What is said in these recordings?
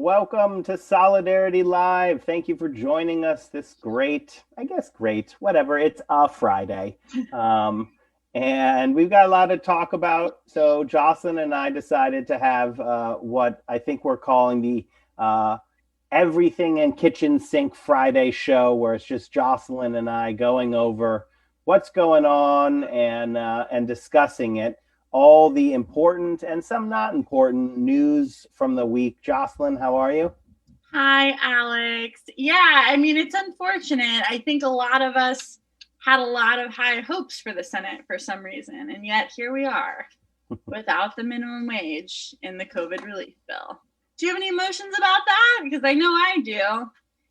Welcome to Solidarity Live. Thank you for joining us this great, whatever. It's a Friday. And we've got a lot to talk about. So Jocelyn and I decided to have what I think we're calling the Everything in Kitchen Sink Friday show, where it's just Jocelyn and I going over what's going on and discussing it, all the important and some not important news from the week. Jocelyn, how are you? Hi, Alex. Yeah, I mean, it's unfortunate. I think a lot of us had a lot of high hopes for the Senate for some reason, and yet here we are without the minimum wage in the COVID relief bill. Do you have any emotions about that? Because I know I do.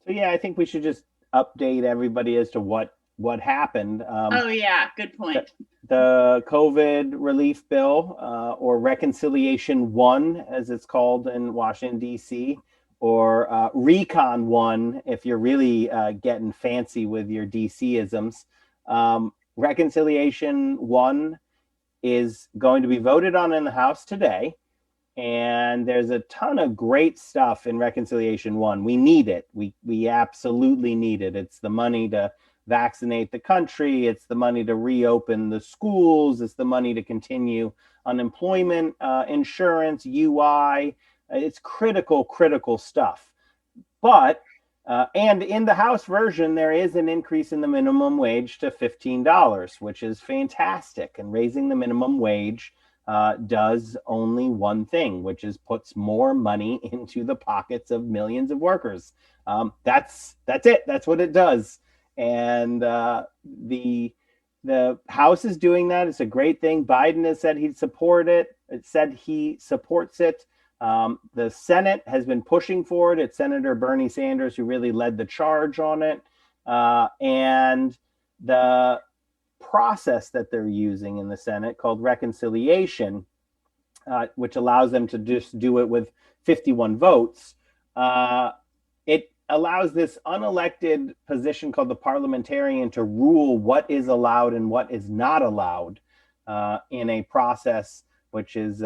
So yeah, I think we should just update everybody as to what happened. Oh, yeah, good point. The COVID relief bill, or Reconciliation One, as it's called in Washington, D.C., or Recon One, if you're really getting fancy with your DC-isms. Reconciliation One is going to be voted on in the House today. And there's a ton of great stuff in Reconciliation One. We need it. We absolutely need it. It's the money to vaccinate the country. It's the money to reopen the schools. It's the money to continue unemployment insurance, UI. It's critical stuff. But and in the House version, there is an increase in the minimum wage to $15, which is fantastic. And raising the minimum wage does only one thing, which is puts more money into the pockets of millions of workers. That's it. That's what it does. And the House is doing that. It's a great thing. Biden has said he'd support it. It said he supports it. The Senate has been pushing for it. It's Senator Bernie Sanders who really led the charge on it. And the process that they're using in the Senate called reconciliation, which allows them to just do it with 51 votes, it allows this unelected position called the parliamentarian to rule what is allowed and what is not allowed in a process which is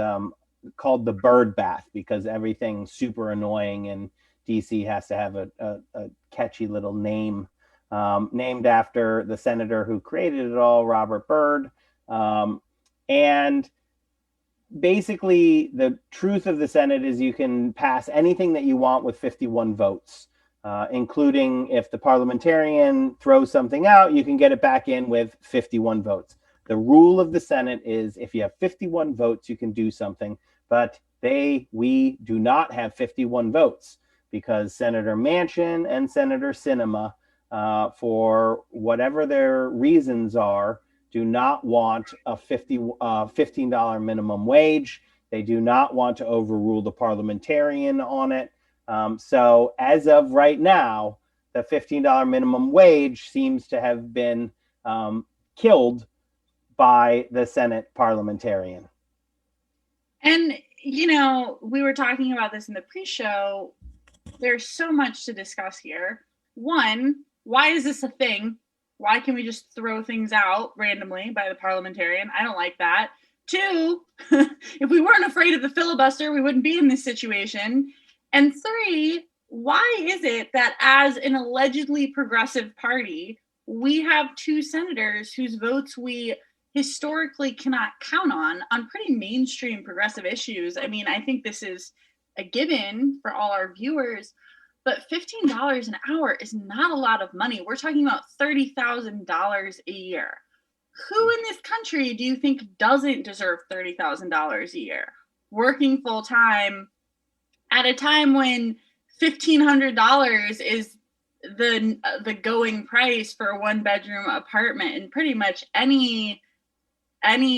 called the bird bath, because everything super annoying in DC has to have a catchy little name, named after the senator who created it all, Robert Byrd. And basically, the truth of the Senate is you can pass anything that you want with 51 votes, including if the parliamentarian throws something out, you can get it back in with 51 votes. The rule of the Senate is if you have 51 votes, you can do something. But we do not have 51 votes because Senator Manchin and Senator Sinema, for whatever their reasons are, do not want a $15 minimum wage. They do not want to overrule the parliamentarian on it. So as of right now, the $15 minimum wage seems to have been killed by the Senate parliamentarian. And, we were talking about this in the pre-show. There's so much to discuss here. One, why is this a thing? Why can we just throw things out randomly by the parliamentarian? I don't like that. Two, if we weren't afraid of the filibuster, we wouldn't be in this situation. And three, why is it that as an allegedly progressive party, we have two senators whose votes we historically cannot count on pretty mainstream progressive issues? I mean, I think this is a given for all our viewers, but $15 an hour is not a lot of money. We're talking about $30,000 a year. Who in this country do you think doesn't deserve $30,000 a year? Working full time at a time when $1,500 is the going price for a one bedroom apartment in pretty much any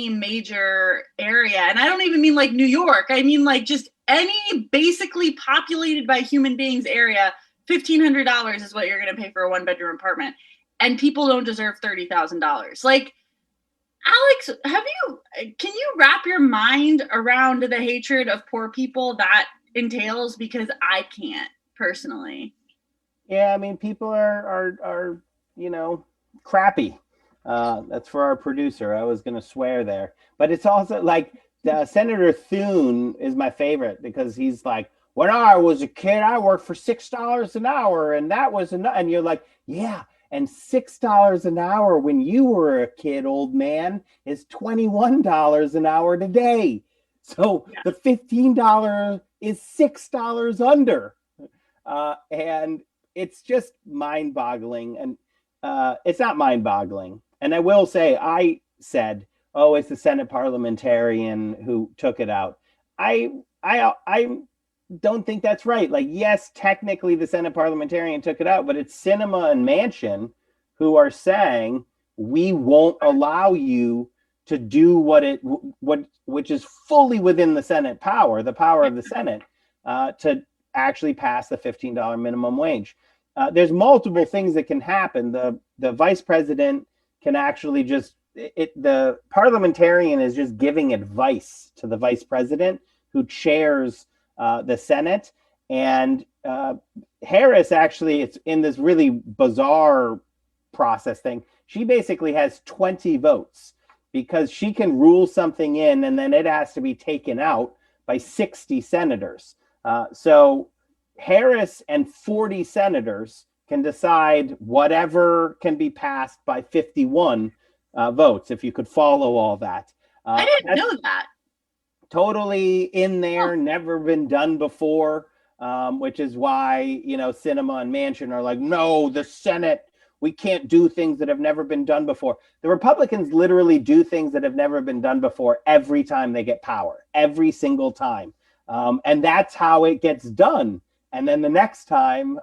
major area. And I don't even mean like New York. I mean like just any basically populated by human beings area. $1,500 is what you're going to pay for a one bedroom apartment. And people don't deserve $30,000. Like, Alex, can you wrap your mind around the hatred of poor people that entails? Because I can't personally. Yeah, I mean, people are crappy. That's for our producer. I was going to swear there, but it's also like Senator Thune is my favorite because he's like, when I was a kid, I worked for $6 an hour, and that was enough. And you're like, yeah, and $6 an hour when you were a kid, old man, is $21 an hour today. So Yeah. the $15 is $6 under. And it's just mind boggling. And it's not mind boggling. And I will say, I said, oh, it's the Senate parliamentarian who took it out. I don't think that's right. Like, yes, technically the Senate parliamentarian took it out, but it's Sinema and Manchin who are saying we won't allow you to do which is fully within the Senate power, the power of the Senate, to actually pass the $15 minimum wage. There's multiple things that can happen. The vice president can actually just the parliamentarian is just giving advice to the vice president who chairs the Senate. And Harris actually, it's in this really bizarre process thing. She basically has 20 votes because she can rule something in and then it has to be taken out by 60 senators. So Harris and 40 senators can decide whatever can be passed by 51 votes, if you could follow all that. I didn't know that. Totally in there, never been done before, which is why, Sinema and Manchin are like, no, the Senate, we can't do things that have never been done before. The Republicans literally do things that have never been done before every time they get power, every single time. And that's how it gets done. And then the next time,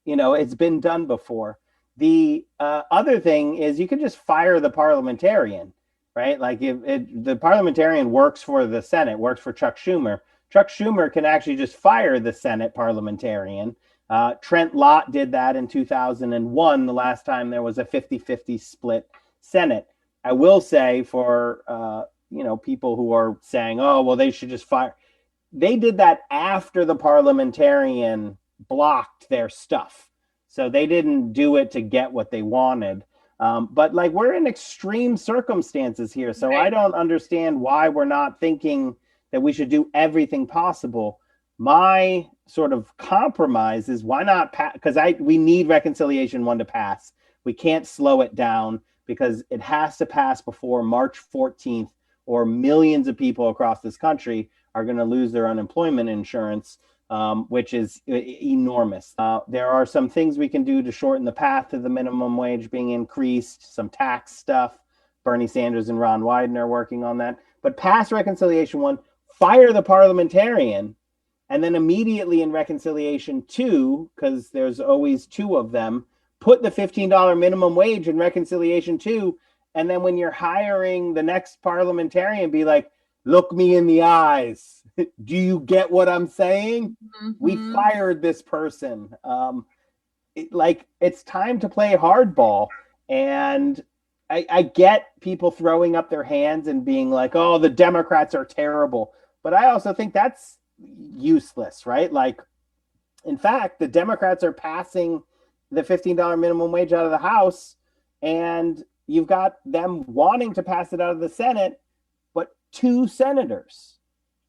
it's been done before. The other thing is you can just fire the parliamentarian, right? Like if the parliamentarian works for the Senate, works for Chuck Schumer, Chuck Schumer can actually just fire the Senate parliamentarian. Trent Lott did that in 2001, the last time there was a 50-50 split Senate. I will say for, people who are saying, oh, well, they should just fire. They did that after the parliamentarian blocked their stuff. So they didn't do it to get what they wanted. But like we're in extreme circumstances here. So right. I don't understand why we're not thinking that we should do everything possible. My sort of compromise is why not pass? Because we need Reconciliation 1 to pass. We can't slow it down because it has to pass before March 14th, or millions of people across this country are going to lose their unemployment insurance, which is enormous. There are some things we can do to shorten the path to the minimum wage being increased, some tax stuff. Bernie Sanders and Ron Wyden are working on that. But pass Reconciliation 1, fire the parliamentarian, and then immediately in Reconciliation 2, because there's always two of them, put the $15 minimum wage in Reconciliation 2. And then when you're hiring the next parliamentarian, be like, look me in the eyes. Do you get what I'm saying? Mm-hmm. We fired this person. It's time to play hardball. And I get people throwing up their hands and being like, oh, the Democrats are terrible. But I also think that's useless, right? Like, in fact, the Democrats are passing the $15 minimum wage out of the House, and you've got them wanting to pass it out of the Senate, but 2 senators.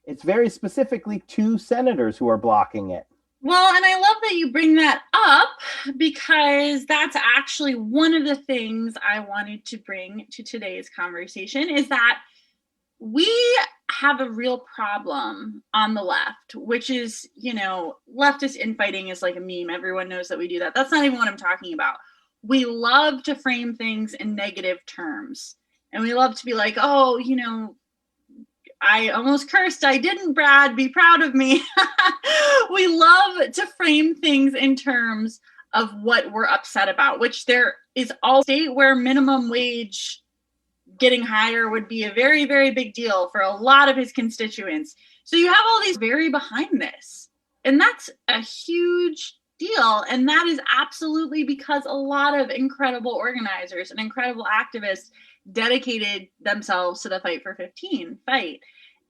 It's very specifically 2 senators who are blocking it. Well, and I love that you bring that up because that's actually one of the things I wanted to bring to today's conversation is that we have a real problem on the left, which is, leftist infighting is like a meme. Everyone knows that we do that. That's not even what I'm talking about. We love to frame things in negative terms. And we love to be like, oh, I almost cursed. I didn't, Brad. Be proud of me. We love to frame things in terms of what we're upset about, which there is all state where minimum wage getting higher would be a very, very big deal for a lot of his constituents. So you have all these very behind this. And that's a huge deal. And that is absolutely because a lot of incredible organizers and incredible activists dedicated themselves to the fight for 15 fight.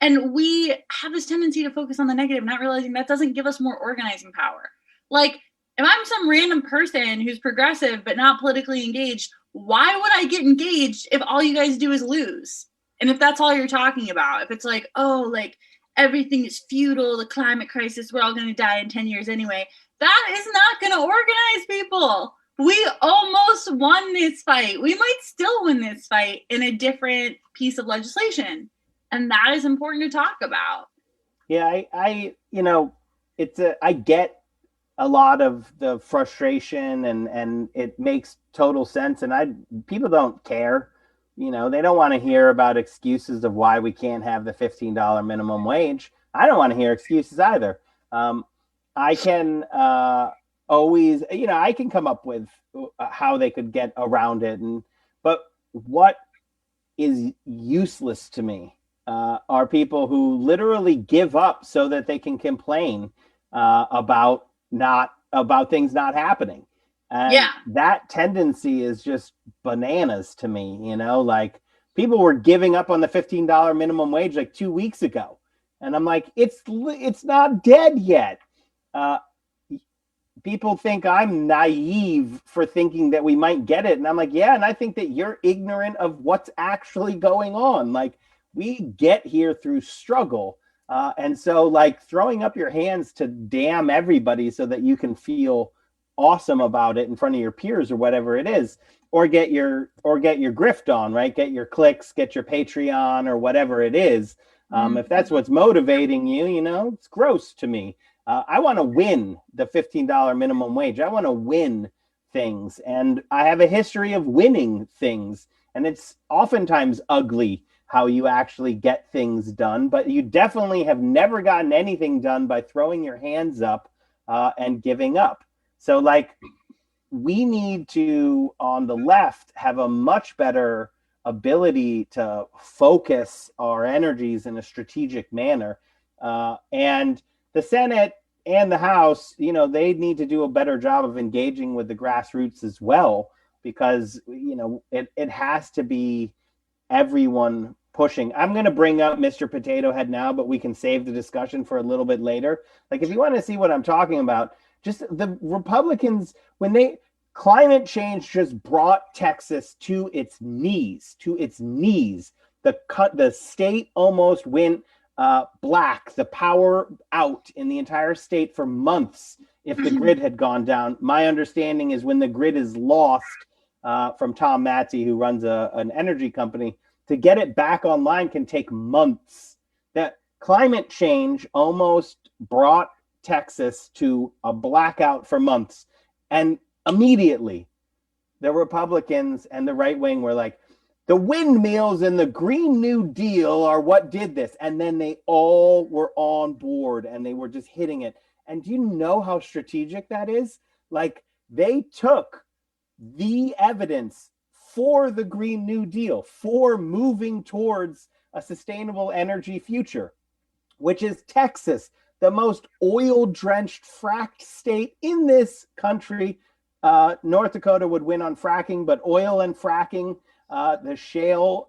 And we have this tendency to focus on the negative, not realizing that doesn't give us more organizing power. Like, if I'm some random person who's progressive but not politically engaged, why would I get engaged if all you guys do is lose? And if that's all you're talking about, if it's like, oh, like everything is futile, the climate crisis, we're all going to die in 10 years anyway. That is not going to organize people. We almost won this fight. We might still win this fight in a different piece of legislation. And that is important to talk about. Yeah, I I get a lot of the frustration, and it makes total sense. And people don't care. They don't want to hear about excuses of why we can't have the $15 minimum wage. I don't want to hear excuses either. I can always, I can come up with how they could get around it. But what is useless to me are people who literally give up so that they can complain about things not happening. And that tendency is just bananas to me. Like, people were giving up on the $15 minimum wage like 2 weeks ago, and I'm like, it's not dead yet. People think I'm naive for thinking that we might get it, and I'm like, yeah, and I think that you're ignorant of what's actually going on. Like, we get here through struggle. And so, like, throwing up your hands to damn everybody so that you can feel awesome about it in front of your peers or whatever it is, or get your grift on, right? Get your clicks, get your Patreon or whatever it is. If that's what's motivating you, it's gross to me. I want to win the $15 minimum wage. I want to win things, and I have a history of winning things, and it's oftentimes ugly how you actually get things done, but you definitely have never gotten anything done by throwing your hands up and giving up. So, like, we need to, on the left, have a much better ability to focus our energies in a strategic manner. And the Senate and the House, they need to do a better job of engaging with the grassroots as well, because, it has to be everyone pushing. I'm going to bring up Mr. Potato Head now, but we can save the discussion for a little bit later. Like, if you want to see what I'm talking about, just the Republicans, climate change just brought Texas to its knees, The state almost went black, the power out in the entire state for months if the grid had gone down. My understanding is when the grid is lost, from Tom Matzey, who runs an energy company, to get it back online can take months. That climate change almost brought Texas to a blackout for months. And immediately, the Republicans and the right wing were like, the windmills and the Green New Deal are what did this. And then they all were on board and they were just hitting it. And do you know how strategic that is? Like, they took the evidence for the Green New Deal, for moving towards a sustainable energy future, which is Texas, the most oil-drenched fracked state in this country. North Dakota would win on fracking, but oil and fracking, the shale,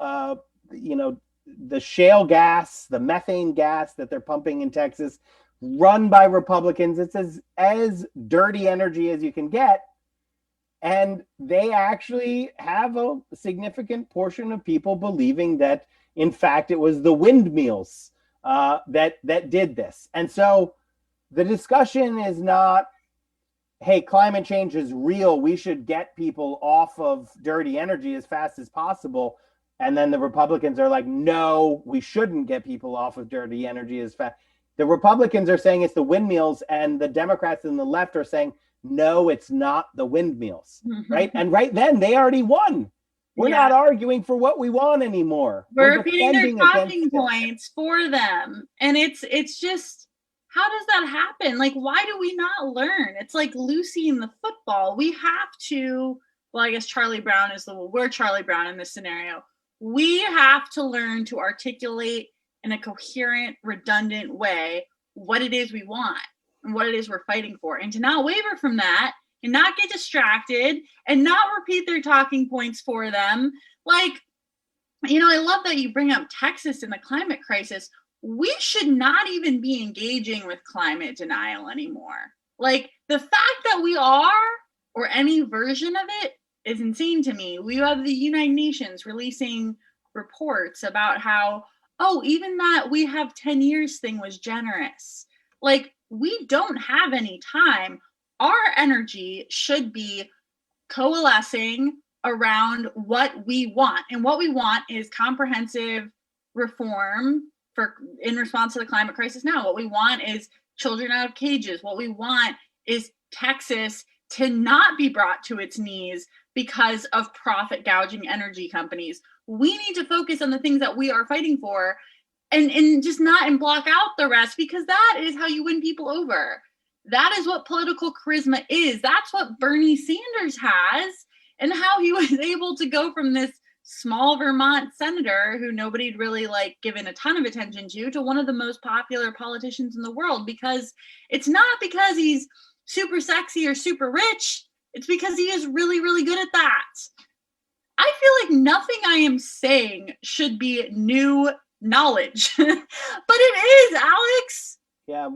the shale gas, the methane gas that they're pumping in Texas, run by Republicans. It's as dirty energy as you can get. And they actually have a significant portion of people believing that, in fact, it was the windmills that did this. And so the discussion is not, hey, climate change is real, we should get people off of dirty energy as fast as possible. And then the Republicans are like, no, we shouldn't get people off of dirty energy as fast. The Republicans are saying it's the windmills, and the Democrats and the left are saying, no, it's not the windmills, right? And right then, they already won. We're not arguing for what we want anymore. We're repeating their talking points for them. And it's just, how does that happen? Like, why do we not learn? It's like Lucy in the football. We have to, well, I guess Charlie Brown we're Charlie Brown in this scenario. We have to learn to articulate in a coherent, redundant way what it is we want and what it is we're fighting for, and to not waver from that and not get distracted and not repeat their talking points for them. Like, I love that you bring up Texas and the climate crisis. We should not even be engaging with climate denial anymore. Like, the fact that we are, or any version of it, is insane to me. We have the United Nations releasing reports about how oh, even that we have 10 years thing was generous. Like, we don't have any time. Our energy should be coalescing around what we want. And what we want is comprehensive reform for in response to the climate crisis now. What we want is children out of cages. What we want is Texas to not be brought to its knees because of profit gouging energy companies. We need to focus on the things that we are fighting for and just not and block out the rest, because that is how you win people over. That is what political charisma is. That's what Bernie Sanders has, and how he was able to go from this small Vermont senator who nobody'd really like given a ton of attention to one of the most popular politicians in the world. Because it's not because he's super sexy or super rich. It's because he is really, really good at that. I feel like nothing I am saying should be new knowledge, but it is, Alex. Yeah,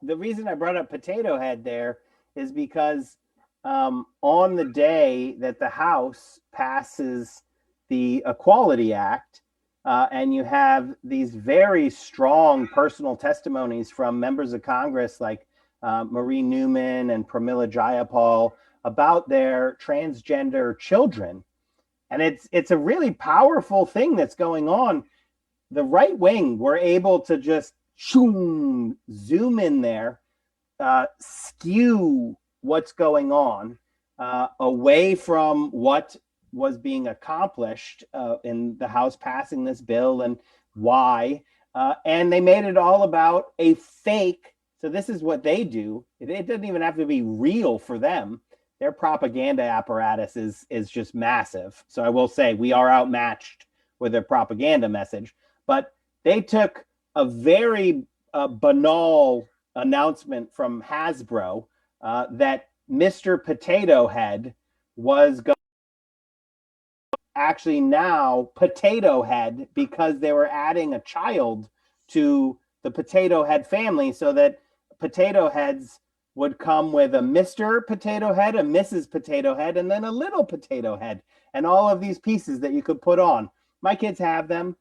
the reason I brought up Potato Head there is because on the day that the House passes the Equality Act, and you have these very strong personal testimonies from members of Congress like Marie Newman and Pramila Jayapal about their transgender children. And it's a really powerful thing that's going on. The right wing were able to just zoom in there, skew what's going on away from what was being accomplished in the House passing this bill and why. And they made it all about a fake. So this is what they do. It doesn't even have to be real for them. Their propaganda apparatus is just massive. So I will say we are outmatched with their propaganda message. But they took a very banal announcement from Hasbro that Mr. Potato Head was going actually now Potato Head, because they were adding a child to the Potato Head family, so that potato heads would come with a Mr. Potato Head, a Mrs. Potato Head, and then a little potato head, and all of these pieces that you could put on. My kids have them.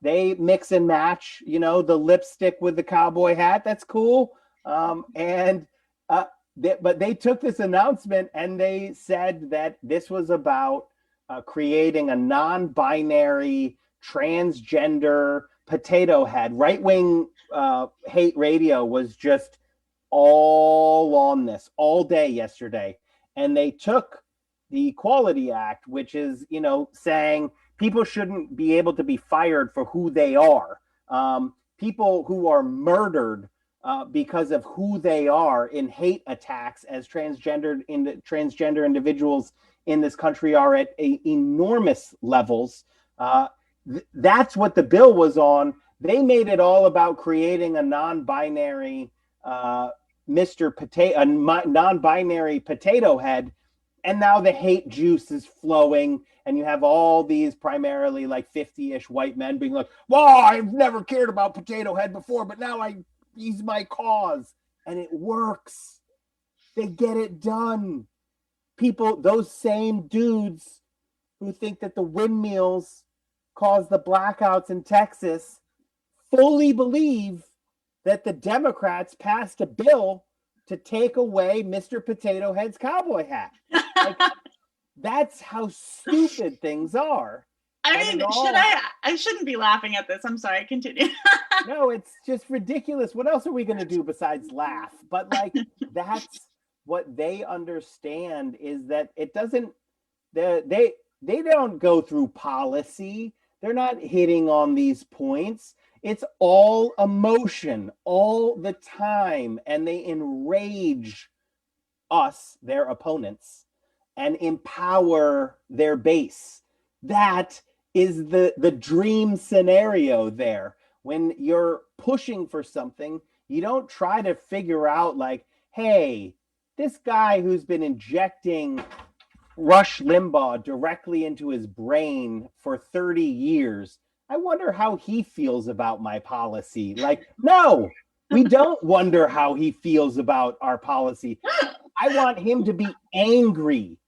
They mix and match, the lipstick with the cowboy hat. That's cool. But they took this announcement and they said that this was about creating a non-binary transgender potato head. Right-wing hate radio was just all on this all day yesterday. And they took the Equality Act, which is, saying people shouldn't be able to be fired for who they are. People who are murdered because of who they are in hate attacks as transgender individuals in this country are at enormous levels. That's what the bill was on. They made it all about creating a non-binary non-binary potato head, and now the hate juice is flowing, and you have all these primarily like 50-ish white men being like, well, I've never cared about Potato Head before, but now he's my cause. And it works. They get it done. People, those same dudes who think that the windmills caused the blackouts in Texas fully believe that the Democrats passed a bill to take away Mr. Potato Head's cowboy hat. Like, that's how stupid things are. I mean, I shouldn't be laughing at this. I'm sorry, continue. No, it's just ridiculous. What else are we going to do besides laugh? But like, that's what they understand, is that it doesn't, they don't go through policy. They're not hitting on these points. It's all emotion all the time. And they enrage us, their opponents, and empower their base. That is the dream scenario there. When you're pushing for something, you don't try to figure out like, hey, this guy who's been injecting Rush Limbaugh directly into his brain for 30 years, I wonder how he feels about my policy. Like, no, we don't wonder how he feels about our policy. I want him to be angry.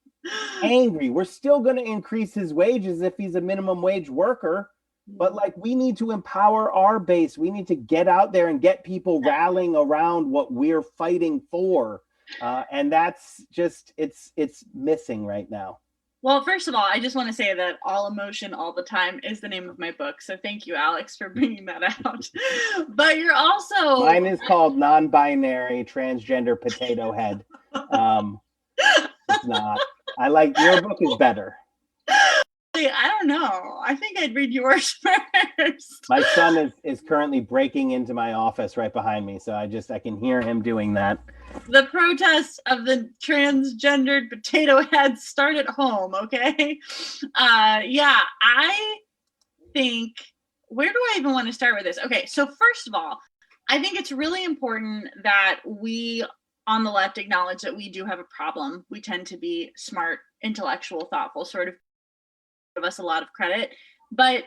We're still going to increase his wages if he's a minimum wage worker. but like we need to empower our base. We need to get out there and get people rallying around what we're fighting for. And that's just, it's missing right now. Well, first of all, I just want to say that All Emotion All the Time is the name of my book. So thank you, Alex, for bringing that out. But you're also... Mine is called Non-Binary Transgender Potato Head. It's not. I like, your book is better. I don't know. I think I'd read yours first. My son is currently breaking into my office right behind me. So I can hear him doing that. The protests of the transgendered potato heads start at home, okay? Yeah, I think, where do I even want to start with this? Okay, so first of all, I think it's really important that we on the left acknowledge that we do have a problem. We tend to be smart, intellectual, thoughtful, sort of give us a lot of credit, but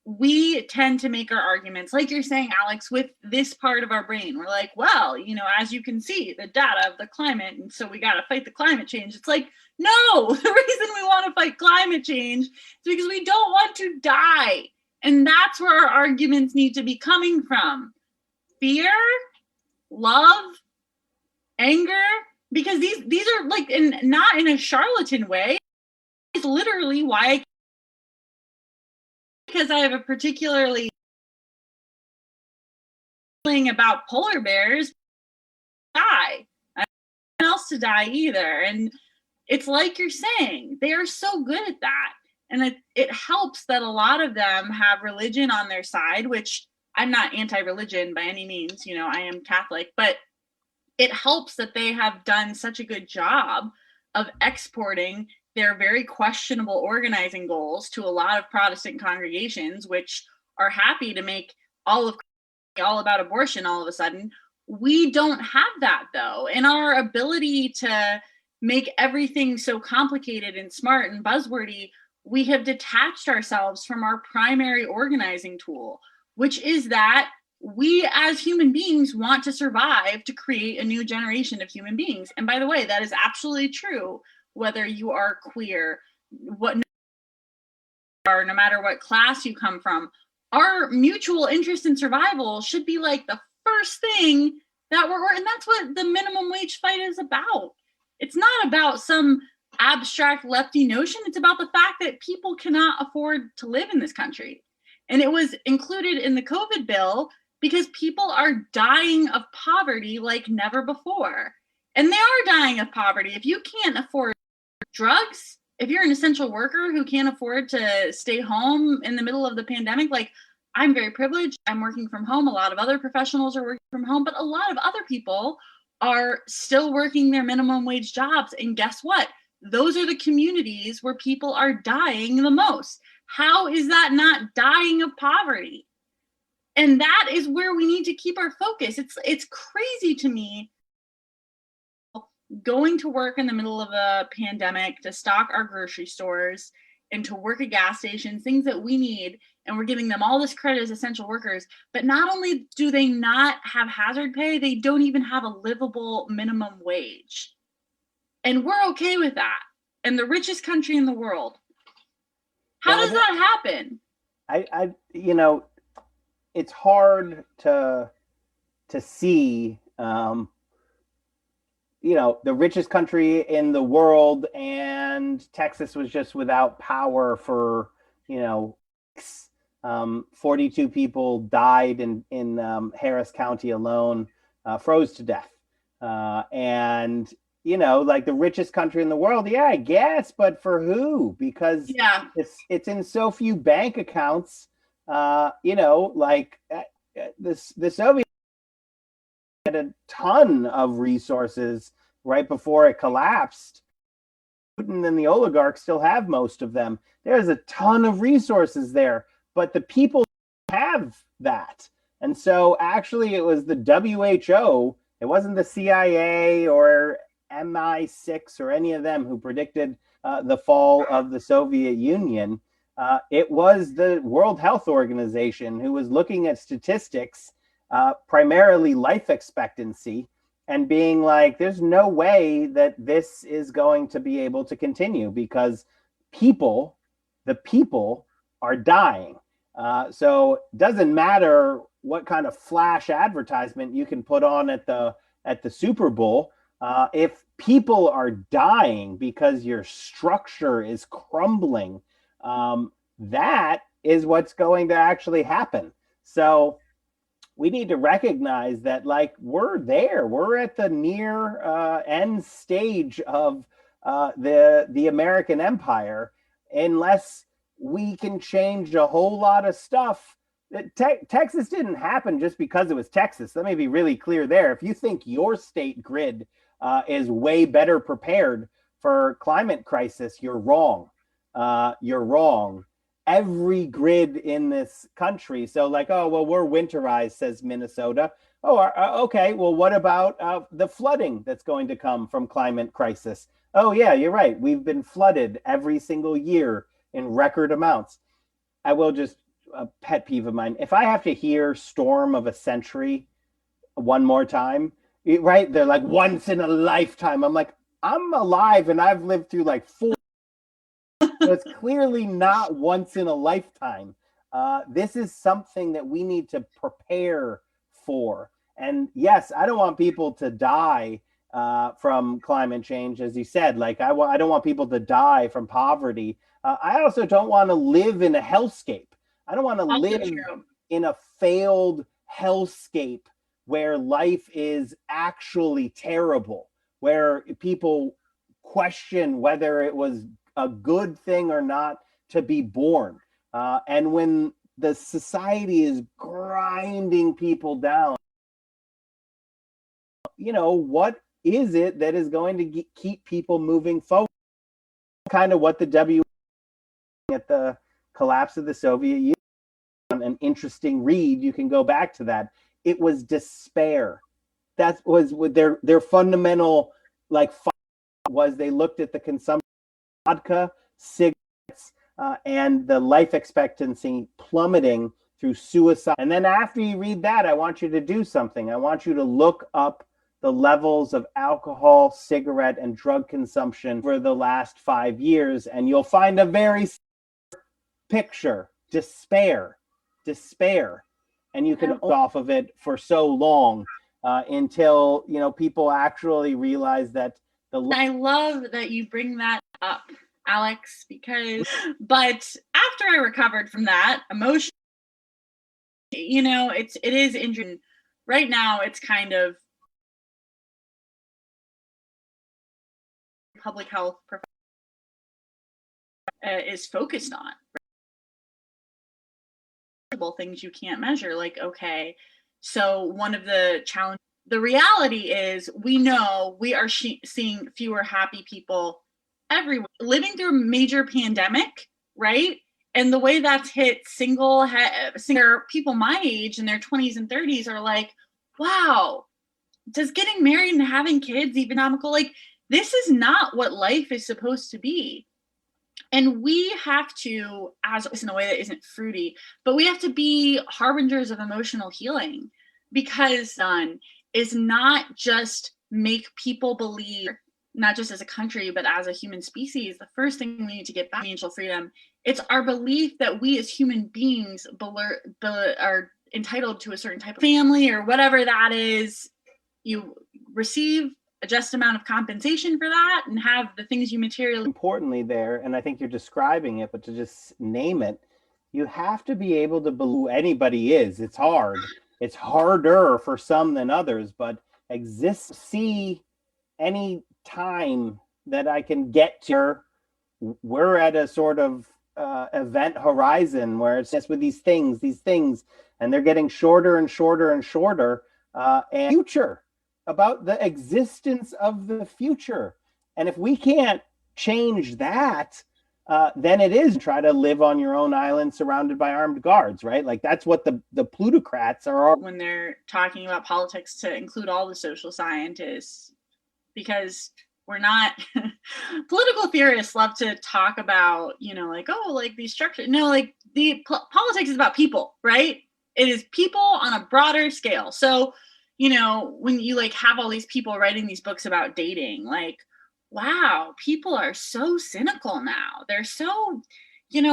we tend to make our arguments, like you're saying, Alex, with this part of our brain. We're like, well, you know, as you can see, the data of the climate, and so we got to fight the climate change. It's like, no, the reason we want to fight climate change is because we don't want to die. And that's where our arguments need to be coming from. Fear, love, anger, because these are like, not in a charlatan way. It's literally why because I have a particularly feeling about polar bears die. I don't want else to die either. And it's like you're saying, they are so good at that. And it helps that a lot of them have religion on their side, which I'm not anti-religion by any means. You know, I am Catholic, but it helps that they have done such a good job of exporting their very questionable organizing goals to a lot of Protestant congregations, which are happy to make all about abortion all of a sudden. We don't have that, though. And our ability to make everything so complicated and smart and buzzwordy, we have detached ourselves from our primary organizing tool, which is that we as human beings want to survive to create a new generation of human beings. And by the way, that is absolutely true whether you are queer, no matter what class you come from. Our mutual interest in survival should be like the first thing that and that's what the minimum wage fight is about. It's not about some abstract lefty notion. It's about the fact that people cannot afford to live in this country. And it was included in the COVID bill because people are dying of poverty like never before. And they are dying of poverty. If you can't afford drugs, if you're an essential worker who can't afford to stay home in the middle of the pandemic, like I'm very privileged, I'm working from home. A lot of other professionals are working from home, but a lot of other people are still working their minimum wage jobs. And guess what? Those are the communities where people are dying the most. How is that not dying of poverty? And that is where we need to keep our focus. It's crazy to me going to work in the middle of a pandemic to stock our grocery stores and to work at gas stations, things that we need, and we're giving them all this credit as essential workers. But not only do they not have hazard pay, they don't even have a livable minimum wage. And we're okay with that. And the richest country in the world. How does that happen? I you know, it's hard to see you know, the richest country in the world, and Texas was just without power for, you know, 42 people died in Harris County alone, froze to death. And, you know, like the richest country in the world, yeah, I guess, but for who? Because it's in so few bank accounts, you know, like the Soviet had a ton of resources right before it collapsed. Putin and the oligarchs still have most of them. There's a ton of resources there, but the people have that. And so actually it was the WHO, it wasn't the CIA or MI6 or any of them who predicted the fall of the Soviet Union. It was the World Health Organization who was looking at statistics, primarily life expectancy, and being like, there's no way that this is going to be able to continue because the people are dying. So it doesn't matter what kind of flash advertisement you can put on at the Super Bowl. If people are dying because your structure is crumbling, that is what's going to actually happen. So we need to recognize that, like, we're at the near end stage of the American empire, unless we can change a whole lot of stuff. Texas didn't happen just because it was Texas. Let me be really clear there. If you think your state grid is way better prepared for climate crisis, you're wrong. You're wrong. Every grid in this country. So, like, oh, well, we're winterized, says Minnesota. Oh, okay. Well, what about the flooding that's going to come from climate crisis? Oh, yeah, you're right. We've been flooded every single year in record amounts. I will just, a pet peeve of mine, if I have to hear storm of a century one more time, right? They're like, once in a lifetime. I'm like, I'm alive and I've lived through like 4. So it's clearly not once in a lifetime. This is something that we need to prepare for. And yes, I don't want people to die from climate change, as you said. Like, I don't want people to die from poverty. I also don't want to live in a hellscape. I don't want to live in a failed hellscape where life is actually terrible, where people question whether it was a good thing or not to be born. And when the society is grinding people down, what is it that is going to keep people moving forward? Kind of what the W at the collapse of the Soviet Union, an interesting read. You can go back to that. It was despair. That was their fundamental, like, was they looked at the consumption of vodka, cigarettes, and the life expectancy plummeting through suicide. And then after you read that, I want you to do something. I want you to look up the levels of alcohol, cigarette, and drug consumption for the last 5 years, and you'll find a very picture. Despair. And you can off of it for so long until people actually realize that I love that you bring that up, Alex, but after I recovered from that emotion, it is interesting. Right now, it's kind of public health is focused on things you can't measure. Like, okay, so one of the challenges, the reality is, we know we are seeing fewer happy people everywhere, living through a major pandemic, right? And the way that's hit single people my age in their 20s and 30s are like, wow, does getting married and having kids economical? Like, this is not what life is supposed to be. And we have to, as in a way that isn't fruity, but we have to be harbingers of emotional healing, because done is not just make people believe, not just as a country, but as a human species. The first thing we need to get back to financial freedom. It's our belief that we as human beings are entitled to a certain type of family or whatever that is. You receive a just amount of compensation for that and have the things you materially. Importantly there, and I think you're describing it, but to just name it, you have to be able to believe who anybody is. It's hard. It's harder for some than others, but see any time that I can get to, we're at a sort of event horizon where it's just with these things, and they're getting shorter and shorter and shorter, and future, about the existence of the future. And if we can't change that, then it is try to live on your own island surrounded by armed guards, right? Like, that's what the plutocrats are. When they're talking about politics, to include all the social scientists, because we're not political theorists love to talk about, like, oh, like these structures. No, like, the politics is about people, right? It is people on a broader scale. So, when you like have all these people writing these books about dating, like, wow, people are so cynical now. They're so,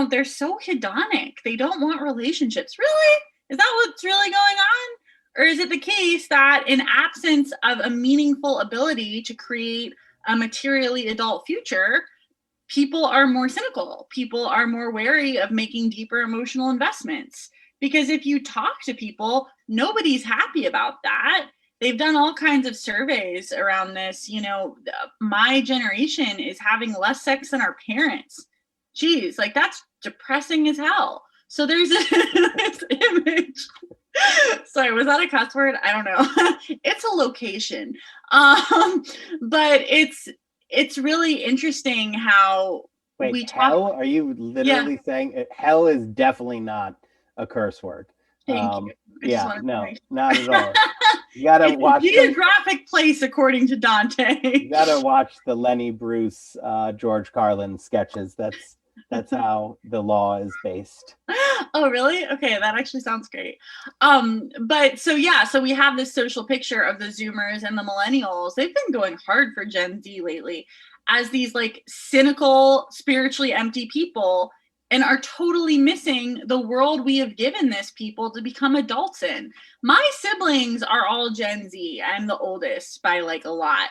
they're so hedonic. They don't want relationships. Really? Is that what's really going on? Or is it the case that in absence of a meaningful ability to create a materially adult future, people are more cynical. People are more wary of making deeper emotional investments. Because if you talk to people, nobody's happy about that. They've done all kinds of surveys around this. My generation is having less sex than our parents. Geez, like that's depressing as hell. So there's this image. Sorry, was that a cuss word? I don't know. It's a location. But it's really interesting how Wait, we talk. hell? Are you literally saying hell is definitely not a curse word? Thank you. Yeah, no, not at all. You gotta it's watch a geographic place according to Dante. You gotta watch the Lenny Bruce, George Carlin sketches. That's how the law is based. Oh, really? Okay, that actually sounds great. But so we have this social picture of the Zoomers and the millennials. They've been going hard for Gen Z lately as these like cynical, spiritually empty people, and are totally missing the world we have given this people to become adults in. My siblings are all Gen Z. I'm the oldest by like a lot.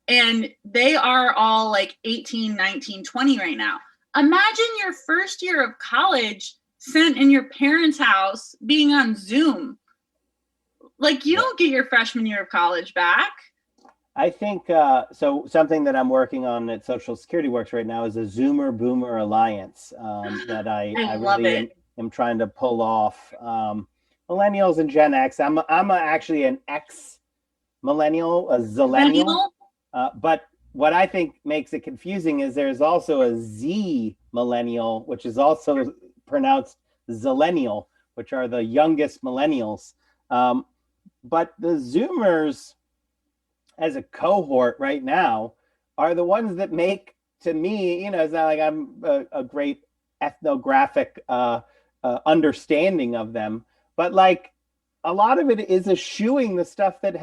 And they are all like 18, 19, 20 right now. Imagine your first year of college sent in your parents' house being on Zoom. Like you don't get your freshman year of college back. I think so. Something that I'm working on at Social Security Works right now is a Zoomer Boomer alliance that I really am trying to pull off. Millennials and Gen X. I'm actually an X millennial, a zillennial. But what I think makes it confusing is there's also a Z millennial, which is also pronounced zillennial, which are the youngest millennials. But the Zoomers as a cohort right now are the ones that make, to me, it's not like I'm a great ethnographic understanding of them, but like a lot of it is eschewing the stuff that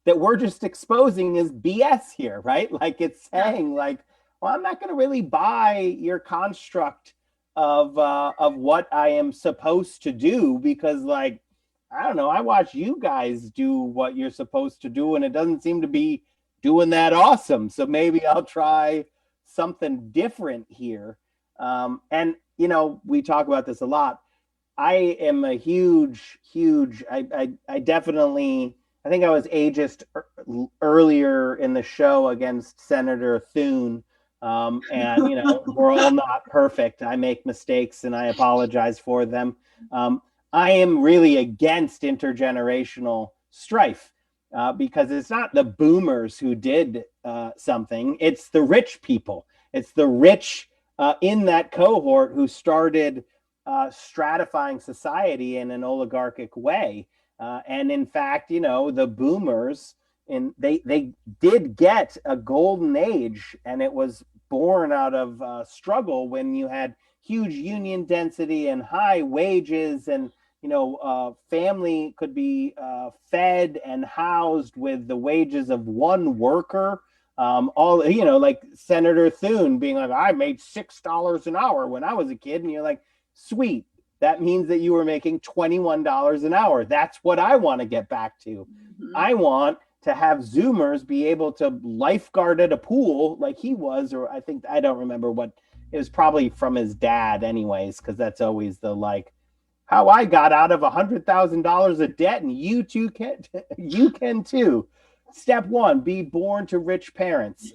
we're just exposing as BS here, right? Like it's saying like, well, I'm not going to really buy your construct of what I am supposed to do because like, I don't know, I watch you guys do what you're supposed to do and it doesn't seem to be doing that awesome. So maybe I'll try something different here. And, we talk about this a lot. I am a huge, I definitely, I think I was ageist earlier in the show against Senator Thune. And, we're all not perfect. I make mistakes and I apologize for them. I am really against intergenerational strife because it's not the boomers who did something. It's the rich people. It's the rich in that cohort who started stratifying society in an oligarchic way. And in fact, the boomers, they did get a golden age, and it was born out of struggle when you had huge union density and high wages, and family could be fed and housed with the wages of one worker. Like Senator Thune being like, I made $6 an hour when I was a kid, and you're like, sweet. That means that you were making $21 an hour. That's what I want to get back to. Mm-hmm. I want to have Zoomers be able to lifeguard at a pool like he was, or I don't remember what, it was probably from his dad anyways, because that's always the like, how I got out of $100,000 of debt, and you can too. Step one, be born to rich parents.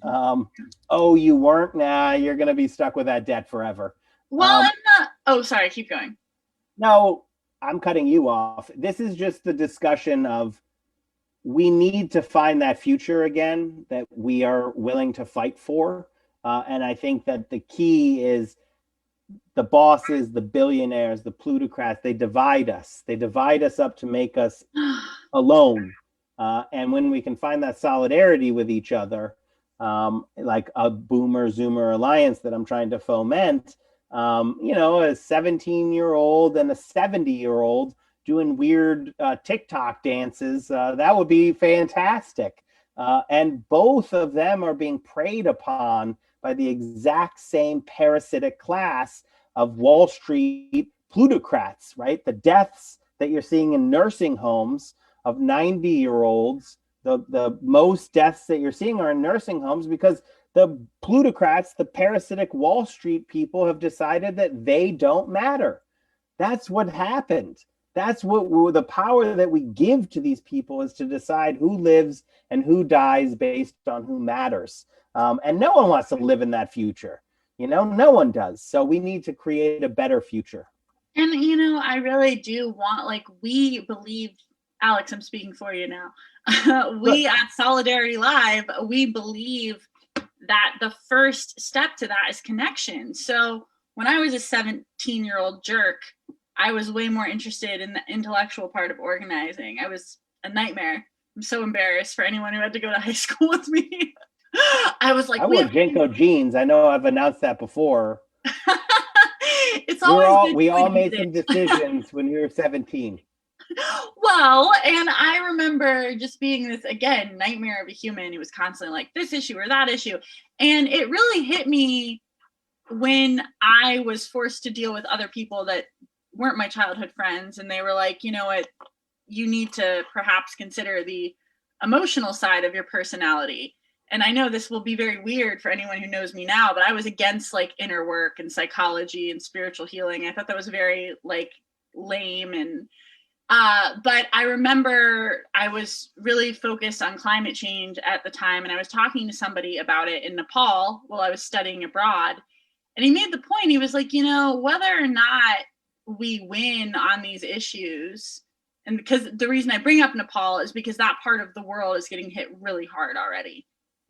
You weren't? Nah, you're going to be stuck with that debt forever. Well, I'm not. Oh, sorry. Keep going. No, I'm cutting you off. This is just the discussion of we need to find that future again that we are willing to fight for. And I think that the key is the bosses, the billionaires, the plutocrats, they divide us. They divide us up to make us alone. And when we can find that solidarity with each other, like a boomer-zoomer alliance that I'm trying to foment, a 17-year-old and a 70-year-old doing weird TikTok dances, that would be fantastic. And both of them are being preyed upon by the exact same parasitic class of Wall Street plutocrats, right? The deaths that you're seeing in nursing homes of 90-year-olds, the most deaths that you're seeing are in nursing homes because the plutocrats, the parasitic Wall Street people, have decided that they don't matter. That's what happened. That's what the power that we give to these people is to decide who lives and who dies based on who matters. And no one wants to live in that future. No one does. So we need to create a better future. And, I really do want, like, we believe, Alex, I'm speaking for you now. We at Solidarity Live, we believe that the first step to that is connection. So when I was a 17-year-old jerk, I was way more interested in the intellectual part of organizing. I was a nightmare. I'm so embarrassed for anyone who had to go to high school with me. I was like, I wore Jinko jeans. I know I've announced that before. It's always we all made some decisions when we were 17. Well, and I remember just being this, again, nightmare of a human who was constantly like this issue or that issue. And it really hit me when I was forced to deal with other people that weren't my childhood friends. And they were like, you know what, you need to perhaps consider the emotional side of your personality. And I know this will be very weird for anyone who knows me now, but I was against like inner work and psychology and spiritual healing. I thought that was very like lame. And but I remember I was really focused on climate change at the time, and I was talking to somebody about it in Nepal while I was studying abroad. And he made the point, he was like, whether or not we win on these issues, and because the reason I bring up Nepal is because that part of the world is getting hit really hard already.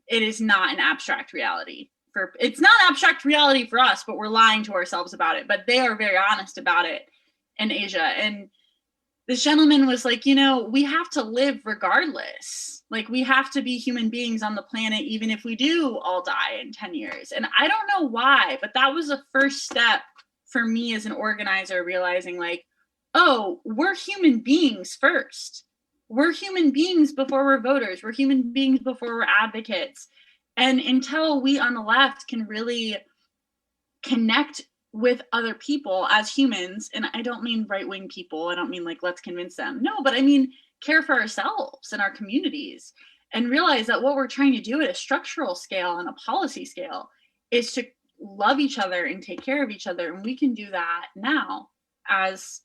It is not an abstract reality. It's not abstract reality for us, but we're lying to ourselves about it. But they are very honest about it in Asia. And this gentleman was like, we have to live regardless. Like, we have to be human beings on the planet, even if we do all die in 10 years. And I don't know why, but that was the first step for me as an organizer, realizing like, oh, we're human beings first. We're human beings before we're voters. We're human beings before we're advocates. And until we on the left can really connect with other people as humans, and I don't mean right-wing people, I don't mean like let's convince them, no, but I mean care for ourselves and our communities, and realize that what we're trying to do at a structural scale and a policy scale is to love each other and take care of each other. And we can do that now as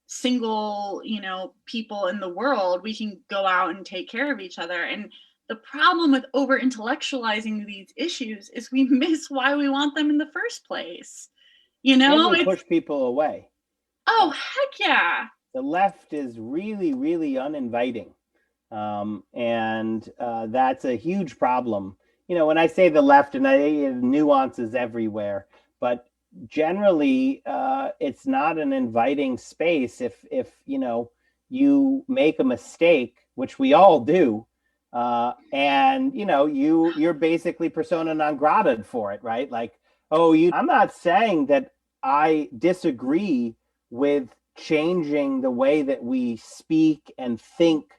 single people in the world. We can go out and take care of each other. And the problem with over intellectualizing these issues is we miss why we want them in the first place. And we push people away. Oh, heck yeah. The left is really, really uninviting. And that's a huge problem. When I say the left, and nuances everywhere, but generally it's not an inviting space if you make a mistake, which we all do, and you're basically persona non grata for it, right? Like, I'm not saying that I disagree with changing the way that we speak and think,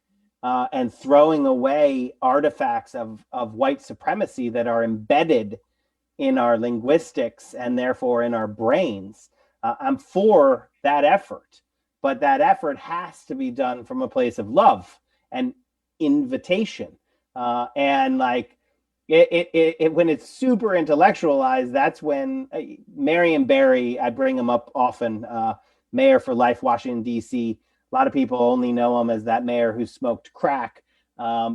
and throwing away artifacts of white supremacy that are embedded in our linguistics and therefore in our brains. I'm for that effort, but that effort has to be done from a place of love and invitation. And like, it when it's super intellectualized, that's when Marion Barry, I bring him up often, mayor for life, Washington, D.C. A lot of people only know him as that mayor who smoked crack,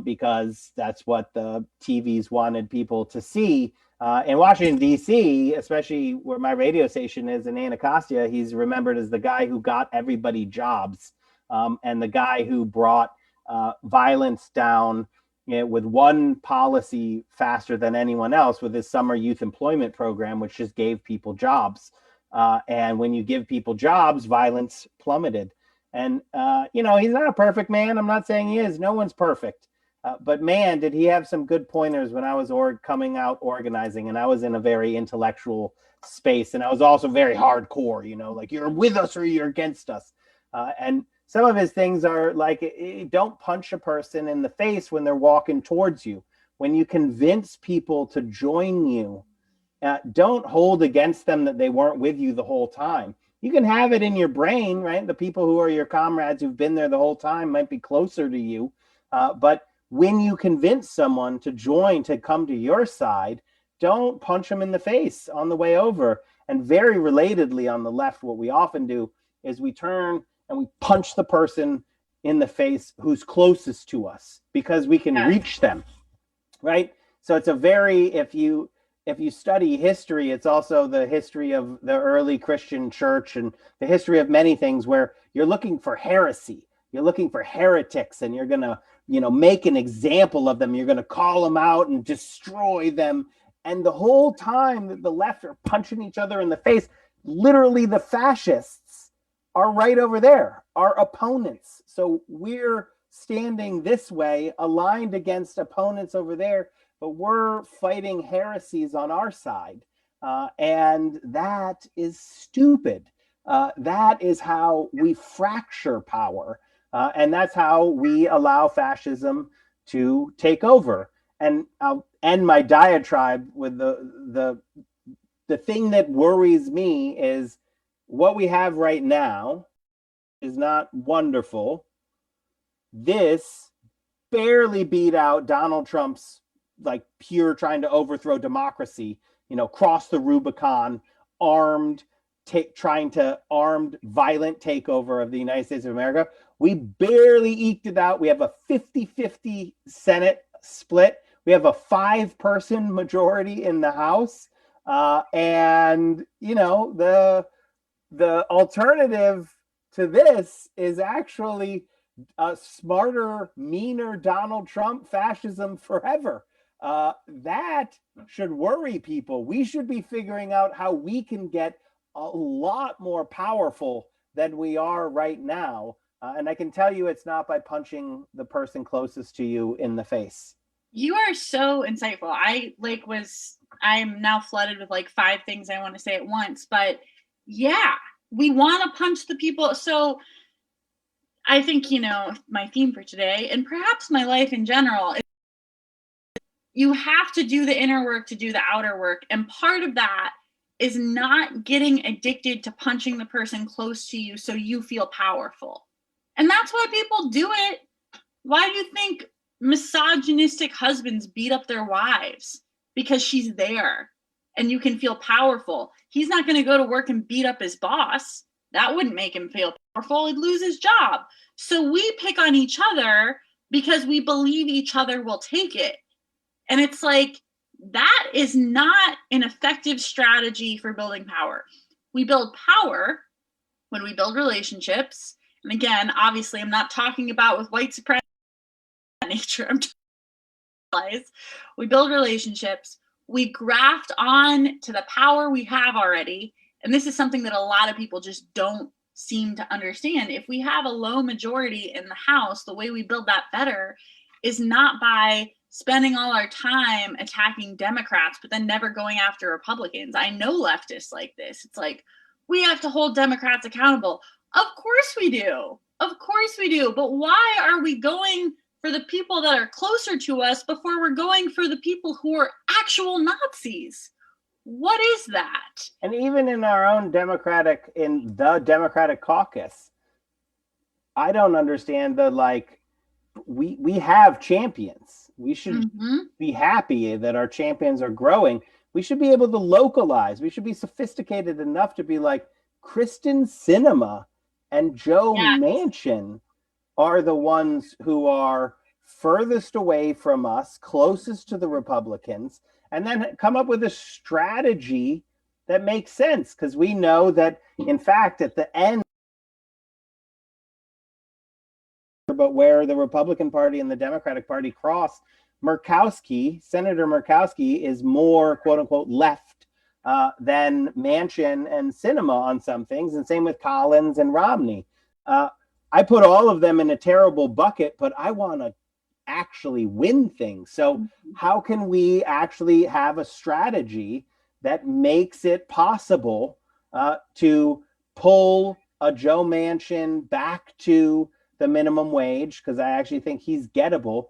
because that's what the TVs wanted people to see. In Washington, D.C., especially where my radio station is in Anacostia, he's remembered as the guy who got everybody jobs, and the guy who brought violence down with one policy faster than anyone else, with his summer youth employment program, which just gave people jobs. And when you give people jobs, violence plummeted. And, he's not a perfect man. I'm not saying he is. No one's perfect. But man, did he have some good pointers when I was coming out organizing, and I was in a very intellectual space. And I was also very hardcore, like you're with us or you're against us. And some of his things are like, don't punch a person in the face when they're walking towards you. When you convince people to join you don't hold against them that they weren't with you the whole time. You can have it in your brain, right? The people who are your comrades who've been there the whole time might be closer to you. But when you convince someone to join, to come to your side, don't punch them in the face on the way over. And very relatedly on the left, what we often do is we turn and we punch the person in the face who's closest to us because we can reach them, right? So it's a very, if you study history, it's also the history of the early Christian church and the history of many things where you're looking for heresy, you're looking for heretics, and you're going to, make an example of them. You're going to call them out and destroy them. And the whole time that the left are punching each other in the face, literally the fascists are right over there, our opponents. So we're standing this way, aligned against opponents over there, but we're fighting heresies on our side. And that is stupid. That is how we fracture power. And that's how we allow fascism to take over. And I'll end my diatribe with the thing that worries me is what we have right now is not wonderful. This barely beat out Donald Trump's like pure trying to overthrow democracy, cross the Rubicon, armed, trying to armed violent takeover of the United States of America. We barely eked it out. We have a 50-50 Senate split. We have a 5-person majority in the House. And, the alternative to this is actually a smarter, meaner Donald Trump fascism forever. That should worry people. We should be figuring out how we can get a lot more powerful than we are right now. And I can tell you it's not by punching the person closest to you in the face. You are so insightful. I'm now flooded with like 5 things I want to say at once, but yeah, we want to punch the people. So I think, my theme for today, and perhaps my life in general, is you have to do the inner work to do the outer work. And part of that is not getting addicted to punching the person close to you so you feel powerful. And that's why people do it. Why do you think misogynistic husbands beat up their wives? Because she's there and you can feel powerful. He's not going to go to work and beat up his boss. That wouldn't make him feel powerful. He'd lose his job. So we pick on each other because we believe each other will take it. And it's like, that is not an effective strategy for building power. We build power when we build relationships. And again, obviously, I'm not talking about with white supremacy nature. I'm talking about we build relationships. We graft on to the power we have already. And this is something that a lot of people just don't seem to understand. If we have a low majority in the House, the way we build that better is not by spending all our time attacking Democrats, but then never going after Republicans. I know leftists like this. It's like, we have to hold Democrats accountable. Of course we do. Of course we do. But why are we going for the people that are closer to us before we're going for the people who are actual Nazis? What is that? And even in our own in the Democratic caucus, I don't understand we have champions. We should be happy that our champions are growing. We should be able to localize. We should be sophisticated enough to be like, Kristen Sinema and Joe Manchin are the ones who are furthest away from us, closest to the Republicans, and then come up with a strategy that makes sense. Because we know that, in fact, at the end, but where the Republican Party and the Democratic Party cross, Senator Murkowski is more, quote unquote, left than Manchin and Sinema on some things, and same with Collins and Romney. I put all of them in a terrible bucket, but I want to actually win things. So how can we actually have a strategy that makes it possible to pull a Joe Manchin back to the minimum wage? Because I actually think he's gettable.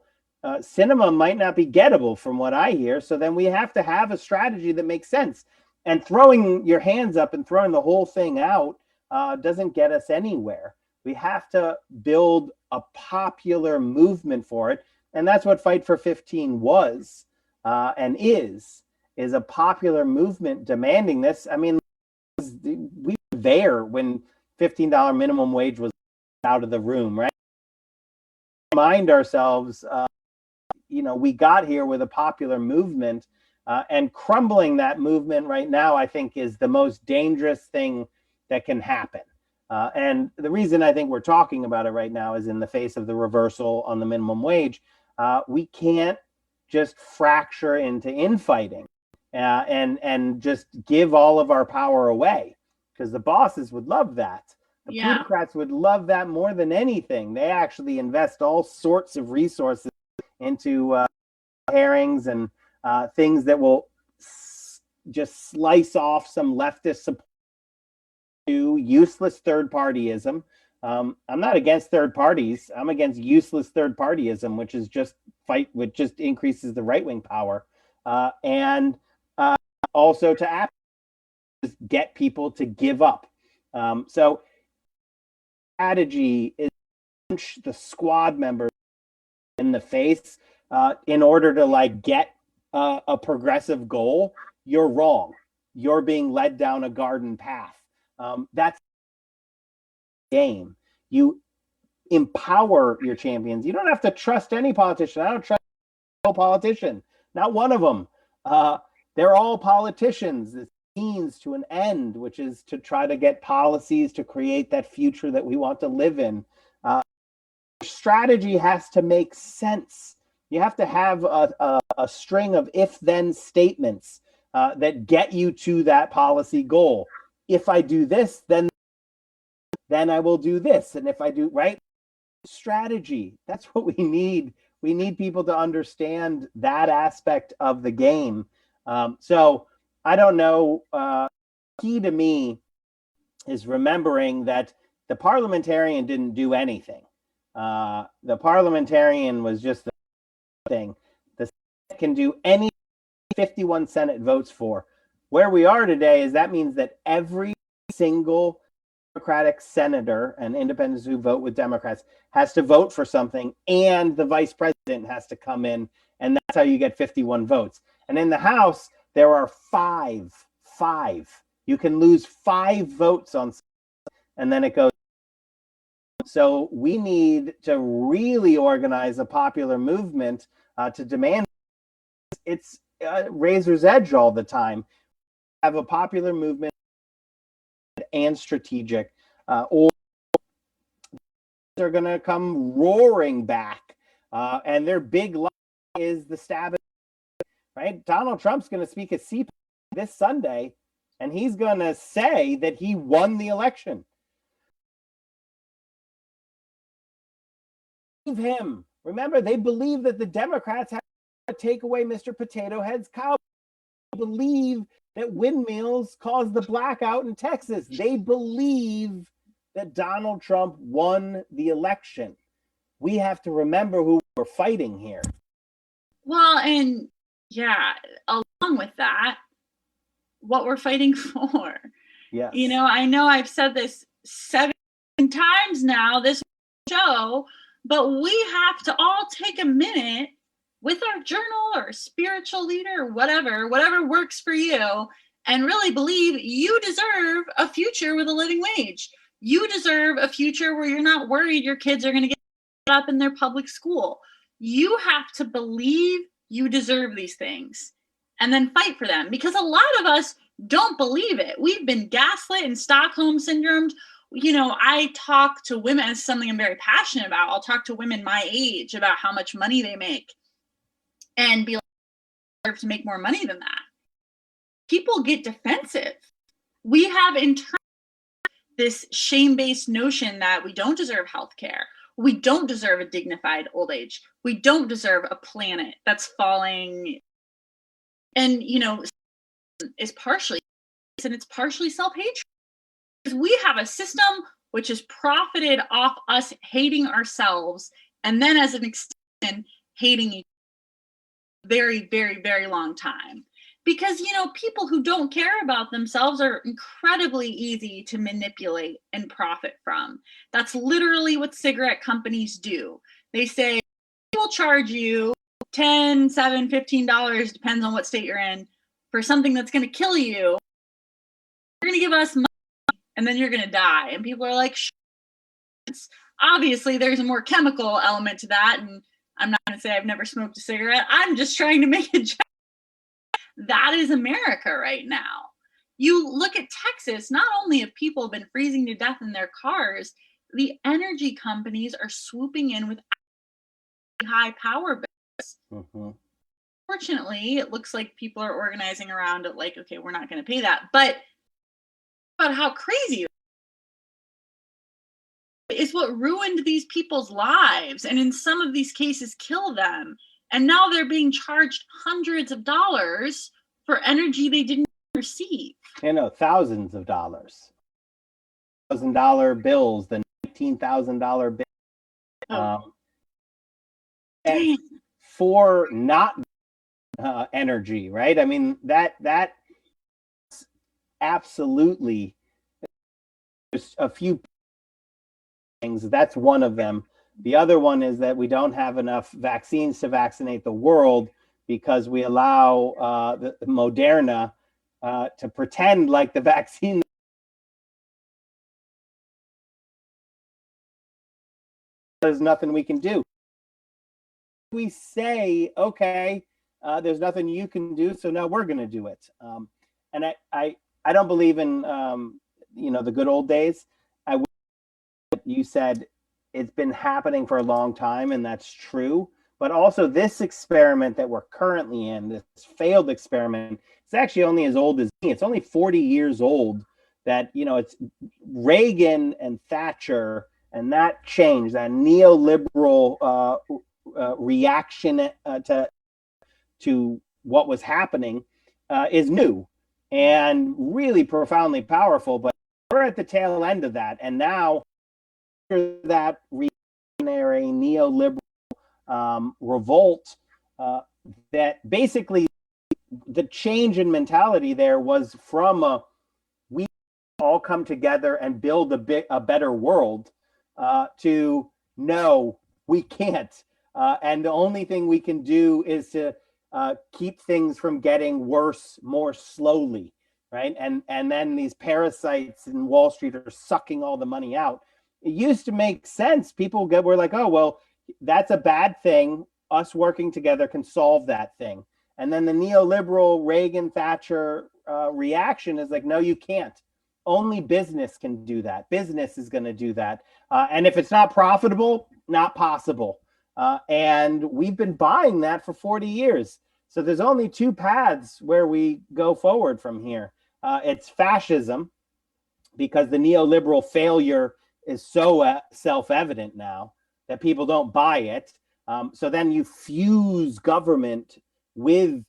cinema might not be gettable from what I hear. So then we have to have a strategy that makes sense. And throwing your hands up and throwing the whole thing out doesn't get us anywhere. We have to build a popular movement for it. And that's what Fight for 15 was and is a popular movement demanding this. I mean, we were there when $15 minimum wage was out of the room, right? Remind ourselves, we got here with a popular movement, and crumbling that movement right now, I think, is the most dangerous thing that can happen. And the reason I think we're talking about it right now is in the face of the reversal on the minimum wage. We can't just fracture into infighting and just give all of our power away, because the bosses would love that. The plutocrats would love that more than anything. They actually invest all sorts of resources into hearings and things that will just slice off some leftist support to useless third partyism. I'm not against third parties. I'm against useless third partyism, which just increases the right wing power, and also to get people to give up. So strategy is punch the squad members in the face in order to get a progressive goal. You're wrong. You're being led down a garden path. That's the game. You empower your champions. You don't have to trust any politician. I don't trust no politician. Not one of them. They're all politicians. It's means to an end, which is to try to get policies to create that future that we want to live in. Strategy has to make sense. You have to have a string of if-then statements that get you to that policy goal. If I do this, then I will do this. And if I do, right? Strategy. That's what we need. We need people to understand that aspect of the game. So I don't know. Key to me is remembering that the parliamentarian didn't do anything. The parliamentarian was just the thing. The Senate can do any 51 Senate votes for. Where we are today is that means that every single Democratic senator and independents who vote with Democrats has to vote for something, and the vice president has to come in, and that's how you get 51 votes. And in the House, there are five. You can lose 5 votes on, and then it goes. So we need to really organize a popular movement to demand. It's razor's edge all the time. Have a popular movement and strategic, or they're going to come roaring back, and their big lie is the stab. Right? Donald Trump's going to speak at CPAC this Sunday, and he's going to say that he won the election. Him. Remember, they believe that the Democrats have to take away Mr. Potato Head's cow. They believe that windmills caused the blackout in Texas. They believe that Donald Trump won the election. We have to remember who we're fighting here. Well, and yeah, along with that, what we're fighting for. Yes. I know I've said this 7 times now, this show, but we have to all take a minute with our journal or spiritual leader or whatever works for you, and really believe you deserve a future with a living wage. You deserve a future where you're not worried your kids are going to get up in their public school. You have to believe you deserve these things and then fight for them, because a lot of us don't believe it. We've been gaslit and Stockholm syndromed. I talk to women, it's something I'm very passionate about. I'll talk to women my age about how much money they make and be like, I deserve to make more money than that. People get defensive. We have internalized this shame-based notion that we don't deserve health care. We don't deserve a dignified old age. We don't deserve a planet that's falling. And, is partially, and it's partially self-hatred. Because we have a system which is profited off us hating ourselves, and then as an extension, hating each other very, very, very long time. Because, you know, people who don't care about themselves are incredibly easy to manipulate and profit from. That's literally what cigarette companies do. They say, we'll charge you 10, 7, $15, depends on what state you're in, for something that's going to kill you. You're going to give us money and then you're going to die. And people are like, obviously there's a more chemical element to that. And I'm not going to say I've never smoked a cigarette. I'm just trying to make a joke. That is America right now. You look at Texas, not only have people been freezing to death in their cars, the energy companies are swooping in with high power bills. Mm-hmm. Fortunately, it looks like people are organizing around it like, okay, we're not going to pay that. But about how crazy is what ruined these people's lives, and in some of these cases kill them. And now they're being charged hundreds of dollars for energy they didn't receive. You know, thousands of dollars. $1,000 bills, the $19,000 bill. And for not energy, right? I mean, that absolutely, there's a few things. That's one of them. The other one is that we don't have enough vaccines to vaccinate the world because we allow the Moderna to pretend like the vaccine. There's nothing we can do. We say, okay, there's nothing you can do, so now we're going to do it. And I don't believe in the good old days. You said it's been happening for a long time, and that's true. But also this experiment that we're currently in, this failed experiment, it's actually only as old as me. It's only 40 years old. That, you know, it's Reagan and Thatcher, and that change, that neoliberal reaction to what was happening is new and really profoundly powerful. But we're at the tail end of that, and now that reactionary neoliberal revolt, that basically the change in mentality there was from we all come together and build a better world to no, we can't. And the only thing we can do is to keep things from getting worse more slowly, right? And then these parasites in Wall Street are sucking all the money out. It used to make sense. People were like, oh, well, that's a bad thing. Us working together can solve that thing. And then the neoliberal Reagan Thatcher reaction is like, no, you can't. Only business can do that. Business is going to do that. And if it's not profitable, not possible. And we've been buying that for 40 years. So there's only two paths where we go forward from here. It's fascism, because the neoliberal failure is so self-evident now that people don't buy it. So then you fuse government with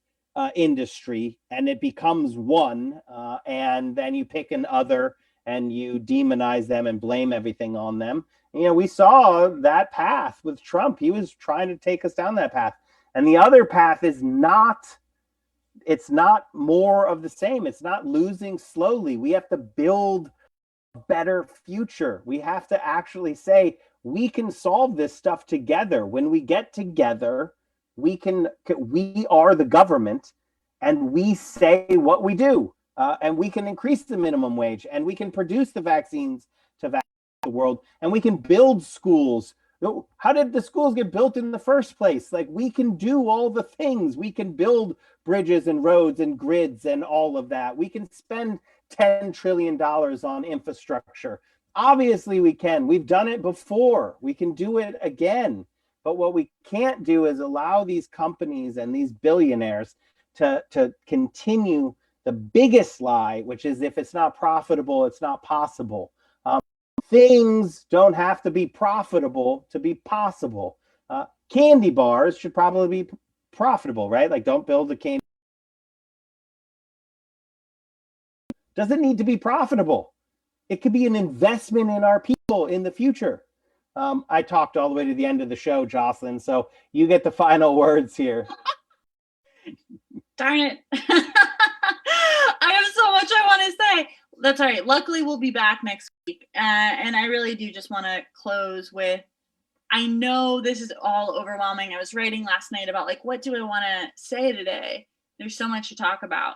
industry, and it becomes one, and then you pick an other and you demonize them and blame everything on them. You know, we saw that path with Trump. He was trying to take us down that path. And the other path is it's not more of the same. It's not losing slowly. We have to build a better future. We have to actually say, we can solve this stuff together. When we get together, we are the government, and we say what we do, and we can increase the minimum wage, and we can produce the vaccines to vaccinate the world, and we can build schools. How did the schools get built in the first place? Like, we can do all the things. We can build bridges and roads and grids and all of that. We can spend $10 trillion on infrastructure. Obviously we can. We've done it before. We can do it again. But what we can't do is allow these companies and these billionaires to continue the biggest lie, which is, if it's not profitable, it's not possible. Things don't have to be profitable to be possible. Candy bars should probably be profitable, right? Like, don't build a candy. Doesn't need to be profitable. It could be an investment in our people in the future. I talked all the way to the end of the show, Jocelyn, so you get the final words here. Darn it. I have so much I want to say. That's all right. Luckily, we'll be back next week. And I really do just want to close with, I know this is all overwhelming. I was writing last night about like, what do I want to say today? There's so much to talk about.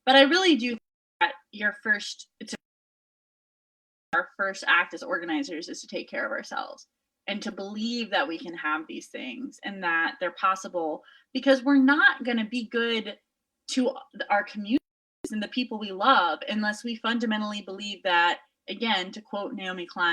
But I really do think that our first act as organizers is to take care of ourselves and to believe that we can have these things and that they're possible, because we're not going to be good to our communities and the people we love unless we fundamentally believe that, again, to quote Naomi Klein,